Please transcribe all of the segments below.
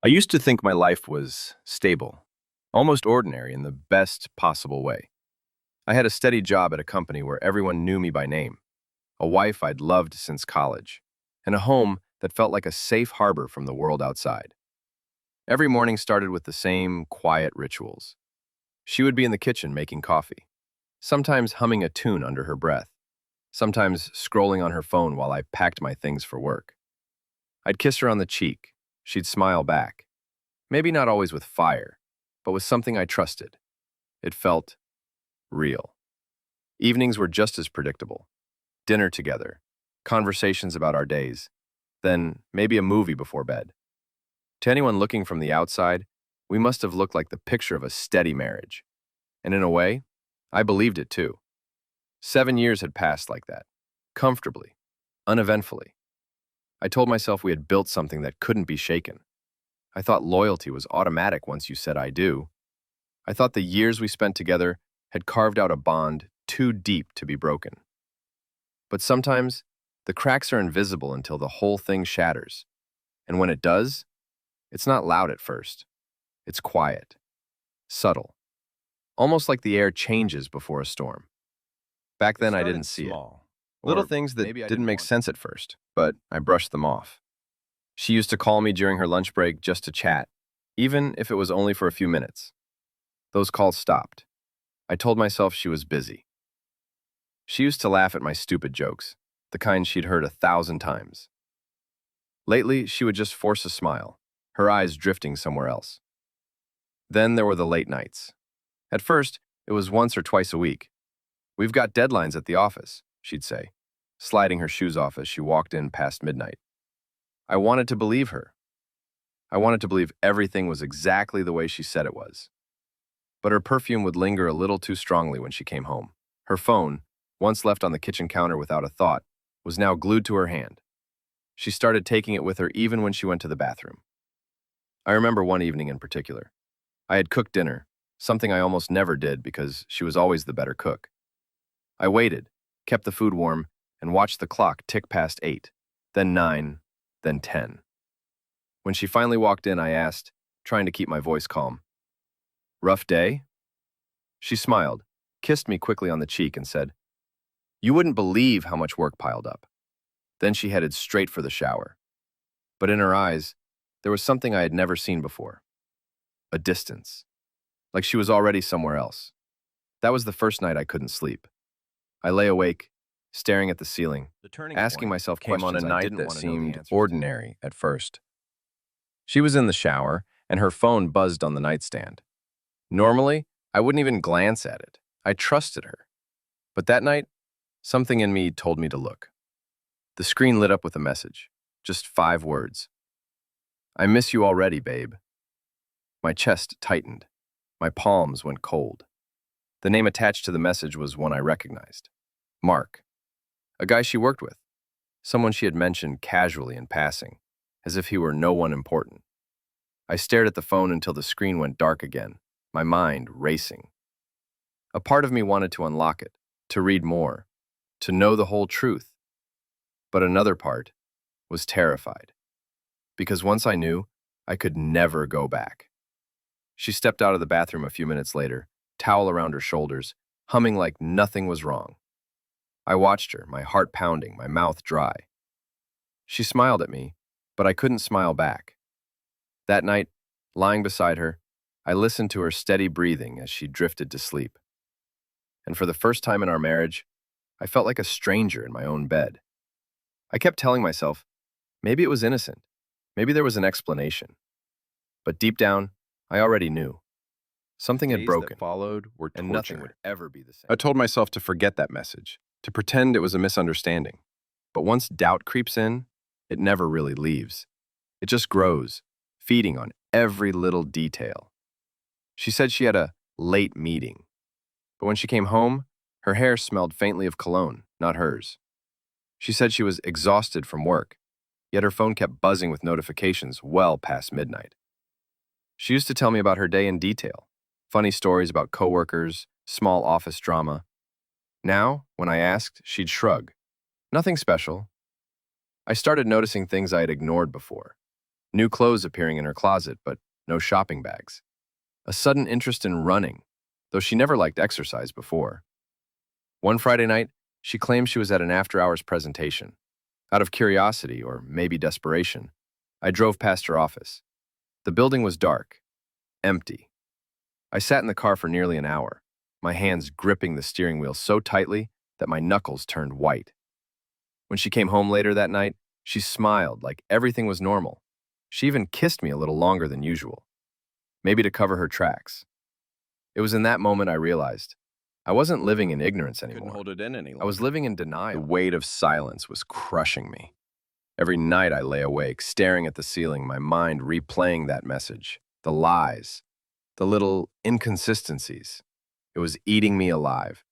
I used to think my life was stable, almost ordinary in the best possible way. I had a steady job at a company where everyone knew me by name, a wife I'd loved since college, and a home that felt like a safe harbor from the world outside. Every morning started with the same quiet rituals. She would be in the kitchen making coffee, sometimes humming a tune under her breath, sometimes scrolling on her phone while I packed my things for work. I'd kiss her on the cheek. She'd smile back. Maybe not always with fire, but with something I trusted. It felt real. Evenings were just as predictable. Dinner together, conversations about our days, then maybe a movie before bed. To anyone looking from the outside, we must have looked like the picture of a steady marriage. And in a way, I believed it too. 7 years had passed like that, comfortably, uneventfully. I told myself we had built something that couldn't be shaken. I thought loyalty was automatic once you said I do. I thought the years we spent together had carved out a bond too deep to be broken. But sometimes, the cracks are invisible until the whole thing shatters. And when it does, it's not loud at first. It's quiet, subtle, almost like the air changes before a storm. Back then, I didn't see it. Little things that didn't make sense at first, but I brushed them off. She used to call me during her lunch break just to chat, even if it was only for a few minutes. Those calls stopped. I told myself she was busy. She used to laugh at my stupid jokes, the kind she'd heard 1,000 times. Lately, she would just force a smile, her eyes drifting somewhere else. Then there were the late nights. At first, it was once or twice a week. "We've got deadlines at the office," she'd say, sliding her shoes off as she walked in past midnight. I wanted to believe her. I wanted to believe everything was exactly the way she said it was. But her perfume would linger a little too strongly when she came home. Her phone, once left on the kitchen counter without a thought, was now glued to her hand. She started taking it with her even when she went to the bathroom. I remember one evening in particular. I had cooked dinner, something I almost never did because she was always the better cook. I waited, kept the food warm, and watched the clock tick past 8, then 9, then 10. When she finally walked in, I asked, trying to keep my voice calm, "Rough day?" She smiled, kissed me quickly on the cheek, and said, "You wouldn't believe how much work piled up." Then she headed straight for the shower. But in her eyes, there was something I had never seen before. A distance. Like she was already somewhere else. That was the first night I couldn't sleep. I lay awake, staring at the ceiling, asking myself Came on a questions I night didn't that want to know the seemed answers to. ordinary at first. She was in the shower, and her phone buzzed on the nightstand. Normally, I wouldn't even glance at it. I trusted her. But that night, something in me told me to look. The screen lit up with a message, just 5 words. "I miss you already, babe." My chest tightened. My palms went cold. The name attached to the message was one I recognized. Mark. A guy she worked with. Someone she had mentioned casually in passing, as if he were no one important. I stared at the phone until the screen went dark again, my mind racing. A part of me wanted to unlock it, to read more, to know the whole truth. But another part was terrified. Because once I knew, I could never go back. She stepped out of the bathroom a few minutes later, towel around her shoulders, humming like nothing was wrong. I watched her, my heart pounding, my mouth dry. She smiled at me, but I couldn't smile back. That night, lying beside her, I listened to her steady breathing as she drifted to sleep. And for the first time in our marriage, I felt like a stranger in my own bed. I kept telling myself, maybe it was innocent. Maybe there was an explanation. But deep down, I already knew. Something had Days broken, that followed were and nothing torture. would ever be the same. I told myself to forget that message, to pretend it was a misunderstanding. But once doubt creeps in, it never really leaves. It just grows, feeding on every little detail. She said she had a late meeting. But when she came home, her hair smelled faintly of cologne, not hers. She said she was exhausted from work, yet her phone kept buzzing with notifications well past midnight. She used to tell me about her day in detail, funny stories about coworkers, small office drama. Now, when I asked, she'd shrug. Nothing special. I started noticing things I had ignored before. New clothes appearing in her closet, but no shopping bags. A sudden interest in running, though she never liked exercise before. One Friday night, she claimed she was at an after-hours presentation. Out of curiosity, or maybe desperation, I drove past her office. The building was dark, empty. I sat in the car for nearly an hour, my hands gripping the steering wheel so tightly that my knuckles turned white. When she came home later that night, she smiled like everything was normal. She even kissed me a little longer than usual, maybe to cover her tracks. It was in that moment I realized I wasn't living in ignorance Couldn't anymore. hold it in any I longer. was living in denial. The weight of silence was crushing me. Every night I lay awake, staring at the ceiling, my mind replaying that message, the lies, the little inconsistencies. It was eating me alive.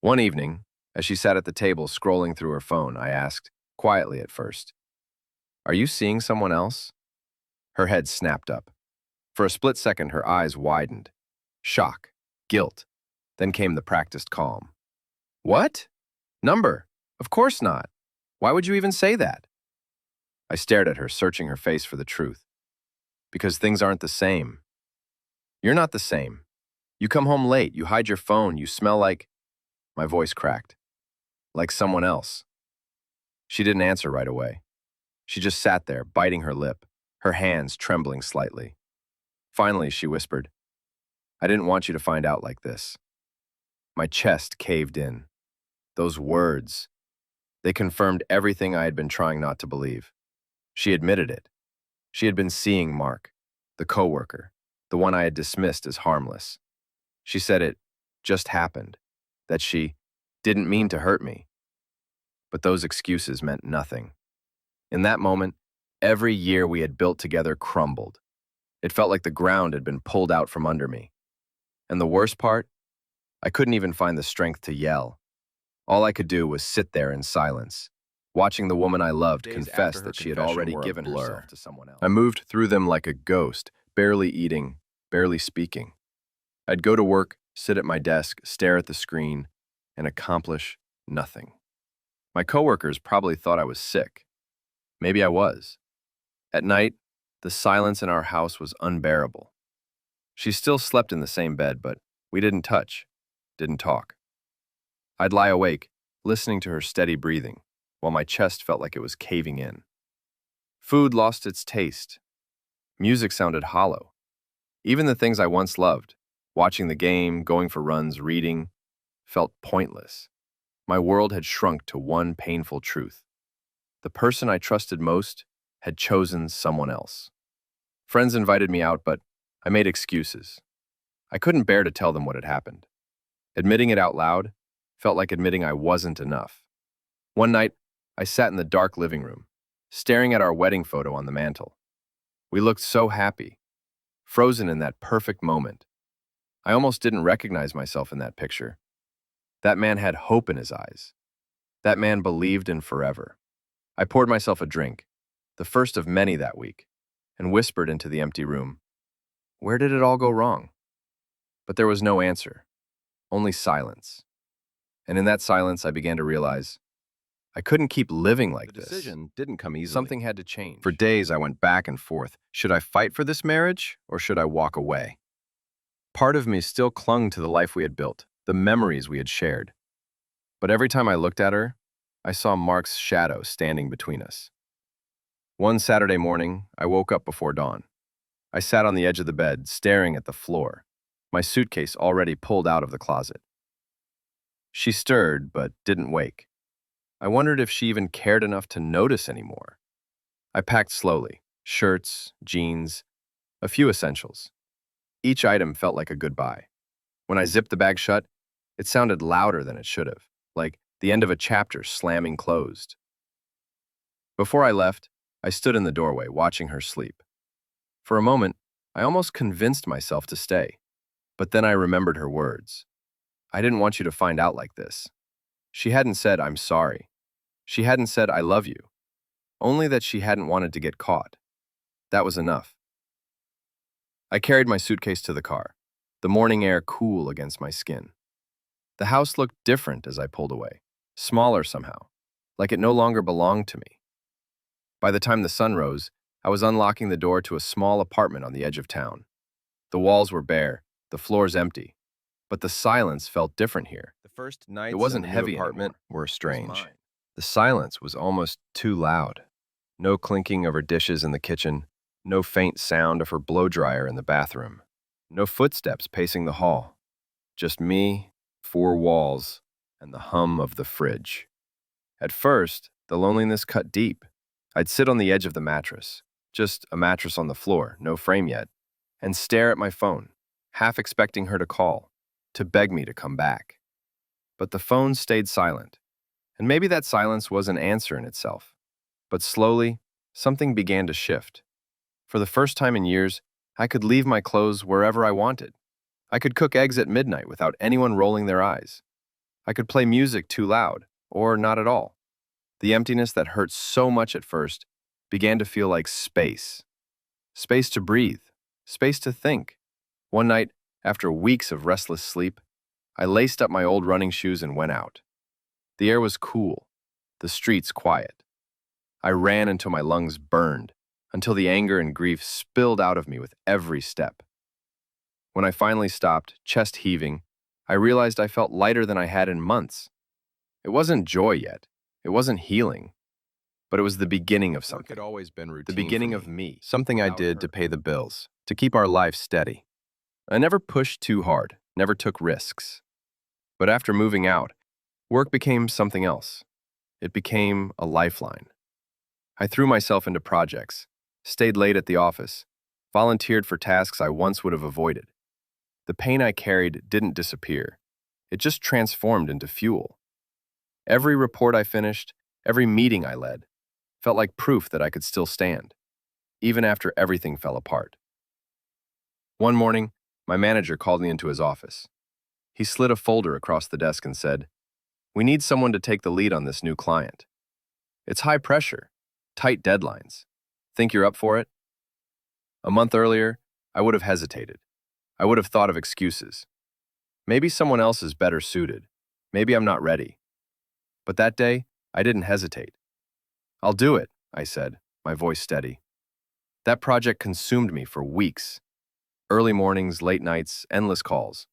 One evening, as she sat at the table scrolling through her phone, I asked, quietly at first, "Are you seeing someone else?" Her head snapped up. For a split second, her eyes widened. Shock, guilt. Then came the practiced calm. "What? Number? Of course not. Why would you even say that?" I stared at her, searching her face for the truth. "Because things aren't the same. You're not the same. You come home late, you hide your phone, you smell like—" My voice cracked. "Like someone else." She didn't answer right away. She just sat there, biting her lip, her hands trembling slightly. Finally, she whispered, "I didn't want you to find out like this." My chest caved in. Those words, they confirmed everything I had been trying not to believe. She admitted it. She had been seeing Mark, the coworker, the one I had dismissed as harmless. She said it just happened, that she didn't mean to hurt me. But those excuses meant nothing. In that moment, every year we had built together crumbled. It felt like the ground had been pulled out from under me. And the worst part? I couldn't even find the strength to yell. All I could do was sit there in silence, watching the woman I loved Days confess after her that she had confession already were a given blur. herself to someone else. I moved through them like a ghost, barely eating, barely speaking. I'd go to work, sit at my desk, stare at the screen, and accomplish nothing. My coworkers probably thought I was sick. Maybe I was. At night, the silence in our house was unbearable. She still slept in the same bed, but we didn't touch, didn't talk. I'd lie awake, listening to her steady breathing, while my chest felt like it was caving in. Food lost its taste. Music sounded hollow. Even the things I once loved, watching the game, going for runs, reading, felt pointless. My world had shrunk to one painful truth. The person I trusted most had chosen someone else. Friends invited me out, but I made excuses. I couldn't bear to tell them what had happened. Admitting it out loud felt like admitting I wasn't enough. One night, I sat in the dark living room, staring at our wedding photo on the mantel. We looked so happy, frozen in that perfect moment. I almost didn't recognize myself in that picture. That man had hope in his eyes. That man believed in forever. I poured myself a drink, the first of many that week, and whispered into the empty room, "Where did it all go wrong?" But there was no answer, only silence. And in that silence, I began to realize I couldn't keep living like The this. decision didn't come easily. Something had to change. For days, I went back and forth. Should I fight for this marriage, or should I walk away? Part of me still clung to the life we had built, the memories we had shared. But every time I looked at her, I saw Mark's shadow standing between us. One Saturday morning, I woke up before dawn. I sat on the edge of the bed, staring at the floor, my suitcase already pulled out of the closet. She stirred, but didn't wake. I wondered if she even cared enough to notice anymore. I packed slowly, shirts, jeans, a few essentials. Each item felt like a goodbye. When I zipped the bag shut, it sounded louder than it should have, like the end of a chapter slamming closed. Before I left, I stood in the doorway, watching her sleep. For a moment, I almost convinced myself to stay. But then I remembered her words. "I didn't want you to find out like this." She hadn't said, "I'm sorry." She hadn't said, "I love you." Only that she hadn't wanted to get caught. That was enough. I carried my suitcase to the car, the morning air cool against my skin. The house looked different as I pulled away, smaller somehow, like it no longer belonged to me. By the time the sun rose, I was unlocking the door to a small apartment on the edge of town. The walls were bare, the floors empty, but the silence felt different here. The first It nights wasn't in the new heavy apartment anymore, were strange. mine. The silence was almost too loud. No clinking of her dishes in the kitchen, no faint sound of her blow dryer in the bathroom, no footsteps pacing the hall. Just me, four walls, and the hum of the fridge. At first, the loneliness cut deep. I'd sit on the edge of the mattress, just a mattress on the floor, no frame yet, and stare at my phone, half expecting her to call, to beg me to come back. But the phone stayed silent, and maybe that silence was an answer in itself. But slowly, something began to shift. For the first time in years, I could leave my clothes wherever I wanted. I could cook eggs at midnight without anyone rolling their eyes. I could play music too loud, or not at all. The emptiness that hurt so much at first began to feel like space. Space to breathe, space to think. One night, after weeks of restless sleep, I laced up my old running shoes and went out. The air was cool, the streets quiet. I ran until my lungs burned, until the anger and grief spilled out of me with every step. When I finally stopped, chest heaving, I realized I felt lighter than I had in months. It wasn't joy yet. It wasn't healing. But it was the beginning of Work something. had always been The routine beginning for of me. me. Something I Without did to her. pay the bills, to keep our life steady. I never pushed too hard, never took risks. But after moving out, work became something else. It became a lifeline. I threw myself into projects, stayed late at the office, volunteered for tasks I once would have avoided. The pain I carried didn't disappear. It just transformed into fuel. Every report I finished, every meeting I led, felt like proof that I could still stand, even after everything fell apart. One morning, my manager called me into his office. He slid a folder across the desk and said, "We need someone to take the lead on this new client. It's high pressure, tight deadlines. Think you're up for it?" A month earlier, I would have hesitated. I would have thought of excuses. Maybe someone else is better suited. Maybe I'm not ready. But that day, I didn't hesitate. "I'll do it," I said, my voice steady. That project consumed me for weeks. Early mornings, late nights, endless calls.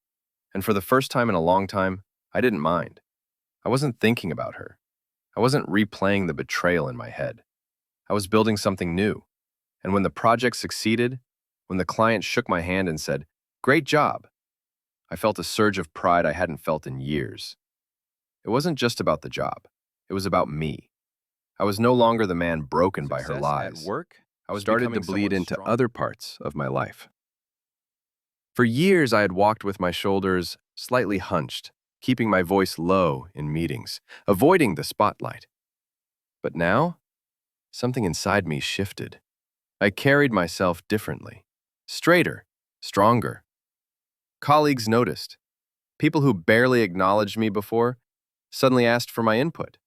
And for the first time in a long time, I didn't mind. I wasn't thinking about her. I wasn't replaying the betrayal in my head. I was building something new. And when the project succeeded, when the client shook my hand and said, "Great job," I felt a surge of pride I hadn't felt in years. It wasn't just about the job. It was about me. I was no longer the man broken by her Success lies. at work I was started started to to bleed someone into strong. other parts of my life. For years, I had walked with my shoulders slightly hunched, keeping my voice low in meetings, avoiding the spotlight. But now, something inside me shifted. I carried myself differently, straighter, stronger. Colleagues noticed. People who barely acknowledged me before suddenly asked for my input.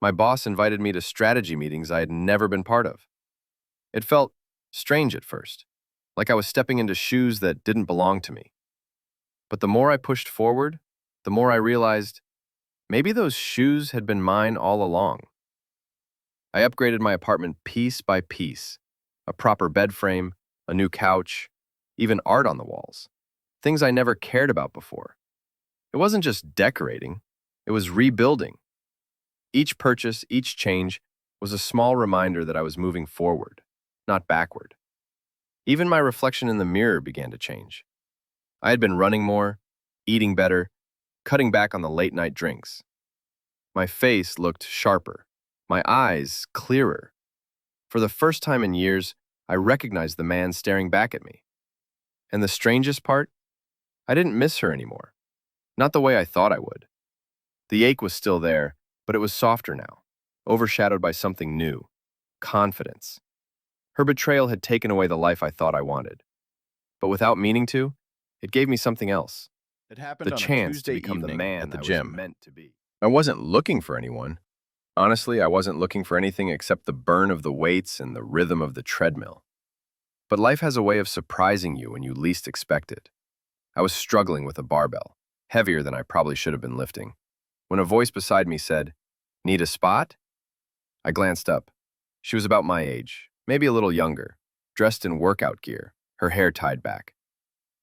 My boss invited me to strategy meetings I had never been part of. It felt strange at first, like I was stepping into shoes that didn't belong to me. But the more I pushed forward, the more I realized maybe those shoes had been mine all along. I upgraded my apartment piece by piece, a proper bed frame, a new couch, even art on the walls, things I never cared about before. It wasn't just decorating, it was rebuilding. Each purchase, each change was a small reminder that I was moving forward, not backward. Even my reflection in the mirror began to change. I had been running more, eating better, cutting back on the late night drinks. My face looked sharper, my eyes clearer. For the first time in years, I recognized the man staring back at me. And the strangest part, I didn't miss her anymore. Not the way I thought I would. The ache was still there, but it was softer now, overshadowed by something new, confidence. Her betrayal had taken away the life I thought I wanted. But without meaning to, it gave me something else. It happened The on a chance Tuesday to become the evening man at the I was gym. meant to be. I wasn't looking for anyone. Honestly, I wasn't looking for anything except the burn of the weights and the rhythm of the treadmill. But life has a way of surprising you when you least expect it. I was struggling with a barbell, heavier than I probably should have been lifting, when a voice beside me said, "Need a spot?" I glanced up. She was about my age, maybe a little younger, dressed in workout gear, her hair tied back.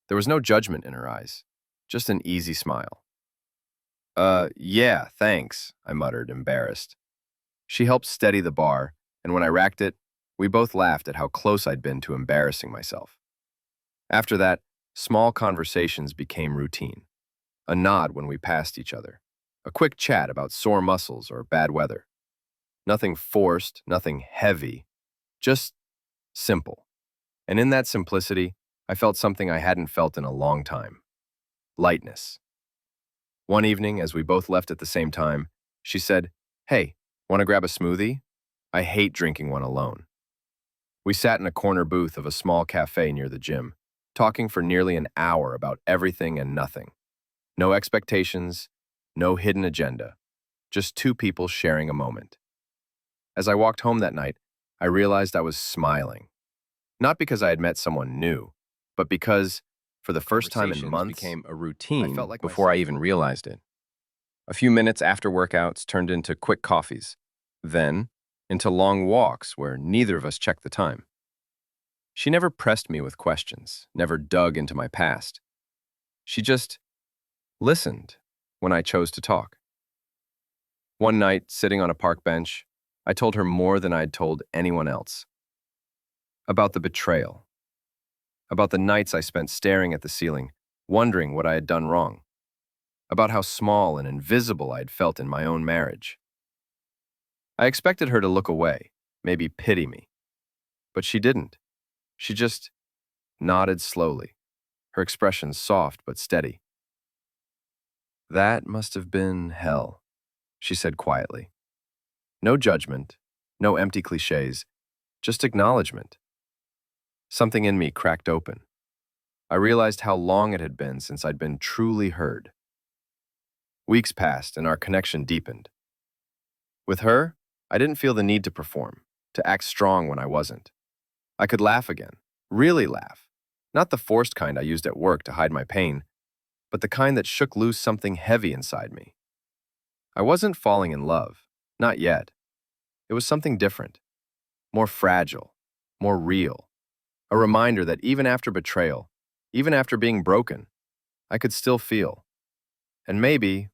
There was no judgment in her eyes, just an easy smile. Yeah, thanks, I muttered, embarrassed. She helped steady the bar, and when I racked it, we both laughed at how close I'd been to embarrassing myself. After that, small conversations became routine. A nod when we passed each other. A quick chat about sore muscles or bad weather. Nothing forced, nothing heavy, just simple. And in that simplicity, I felt something I hadn't felt in a long time. Lightness. One evening, as we both left at the same time, she said, "Hey, want to grab a smoothie? I hate drinking one alone." We sat in a corner booth of a small cafe near the gym, talking for nearly an hour about everything and nothing. No expectations, no hidden agenda, just two people sharing a moment. As I walked home that night, I realized I was smiling. Not because I had met someone new, but because, for the first time in Conversations months, became a I routine felt like before I myself even again. realized it. A few minutes after workouts turned into quick coffees, then into long walks where neither of us checked the time. She never pressed me with questions, never dug into my past. She just listened when I chose to talk. One night, sitting on a park bench, I told her more than I'd told anyone else. About the betrayal. About the nights I spent staring at the ceiling, wondering what I had done wrong. About how small and invisible I'd felt in my own marriage. I expected her to look away, maybe pity me. But she didn't. She just nodded slowly, her expression soft but steady. "That must have been hell," she said quietly. No judgment, no empty cliches, just acknowledgement. Something in me cracked open. I realized how long it had been since I'd been truly heard. Weeks passed and our connection deepened. With her, I didn't feel the need to perform, to act strong when I wasn't. I could laugh again, really laugh. Not the forced kind I used at work to hide my pain, but the kind that shook loose something heavy inside me. I wasn't falling in love, not yet. It was something different, more fragile, more real. A reminder that even after betrayal, even after being broken, I could still feel. And maybe,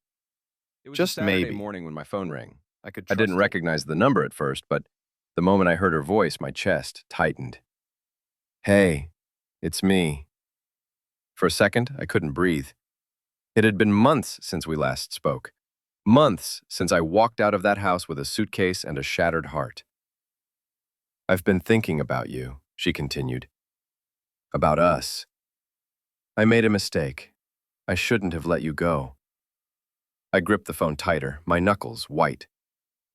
It was a just Saturday maybe, morning when my phone rang. I could I didn't trust her. recognize the number at first, but the moment I heard her voice, my chest tightened. "Hey, it's me." For a second, I couldn't breathe. It had been months since we last spoke. Months since I walked out of that house with a suitcase and a shattered heart. "I've been thinking about you," she continued. "About us. I made a mistake. I shouldn't have let you go." I gripped the phone tighter, my knuckles white.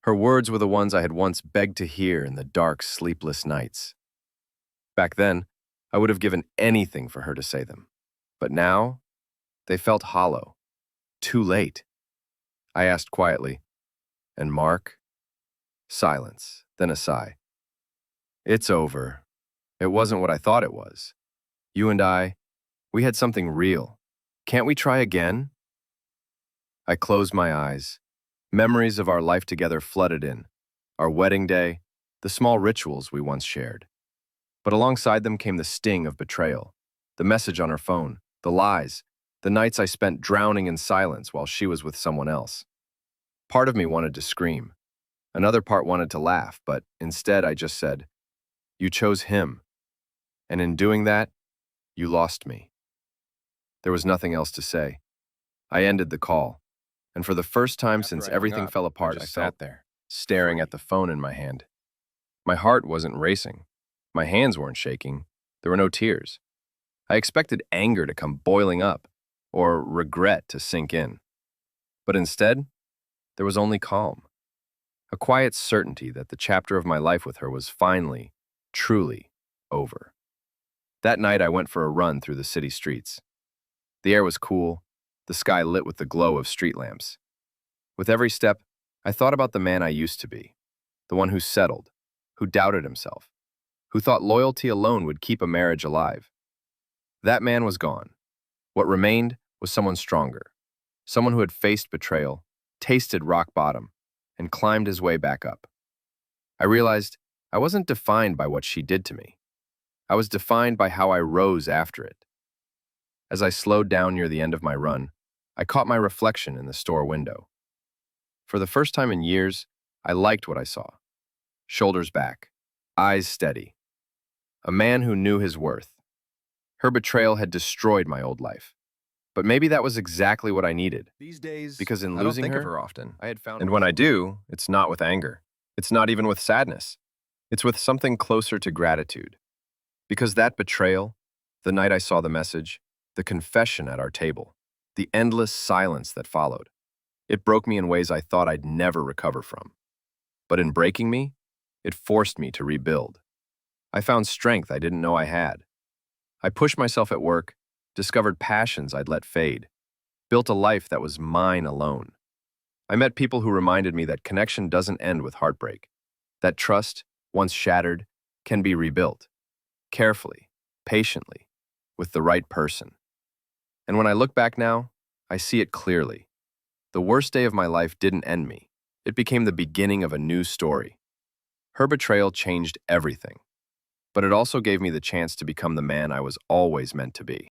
Her words were the ones I had once begged to hear in the dark, sleepless nights. Back then, I would have given anything for her to say them. But now, they felt hollow. Too late. I asked quietly, "And Mark?" Silence, then a sigh. "It's over. It wasn't what I thought it was. You and I, we had something real. Can't we try again?" I closed my eyes. Memories of our life together flooded in. Our wedding day, the small rituals we once shared. But alongside them came the sting of betrayal, the message on her phone, the lies, the nights I spent drowning in silence while she was with someone else. Part of me wanted to scream. Another part wanted to laugh, but instead I just said, "You chose him. And in doing that, you lost me." There was nothing else to say. I ended the call, and for the first time After since I hung everything up, fell I apart, I just felt sat there, staring free. at the phone in my hand. My heart wasn't racing. My hands weren't shaking. There were no tears. I expected anger to come boiling up, or regret to sink in. But instead, there was only calm. A quiet certainty that the chapter of my life with her was finally, truly, over. That night, I went for a run through the city streets. The air was cool, the sky lit with the glow of street lamps. With every step, I thought about the man I used to be, the one who settled, who doubted himself, who thought loyalty alone would keep a marriage alive. That man was gone. What remained was someone stronger, someone who had faced betrayal, tasted rock bottom, and climbed his way back up. I realized I wasn't defined by what she did to me. I was defined by how I rose after it. As I slowed down near the end of my run, I caught my reflection in the store window. For the first time in years, I liked what I saw. Shoulders back, eyes steady. A man who knew his worth. Her betrayal had destroyed my old life. But maybe that was exactly what I needed. These days, Because in I don't losing think her, of her often. I had found And when I do, it's not with anger. It's not even with sadness. It's with something closer to gratitude. Because that betrayal, the night I saw the message, the confession at our table, the endless silence that followed, it broke me in ways I thought I'd never recover from. But in breaking me, it forced me to rebuild. I found strength I didn't know I had. I pushed myself at work, discovered passions I'd let fade, built a life that was mine alone. I met people who reminded me that connection doesn't end with heartbreak, that trust, once shattered, can be rebuilt, carefully, patiently, with the right person. And when I look back now, I see it clearly. The worst day of my life didn't end me. It became the beginning of a new story. Her betrayal changed everything, but it also gave me the chance to become the man I was always meant to be.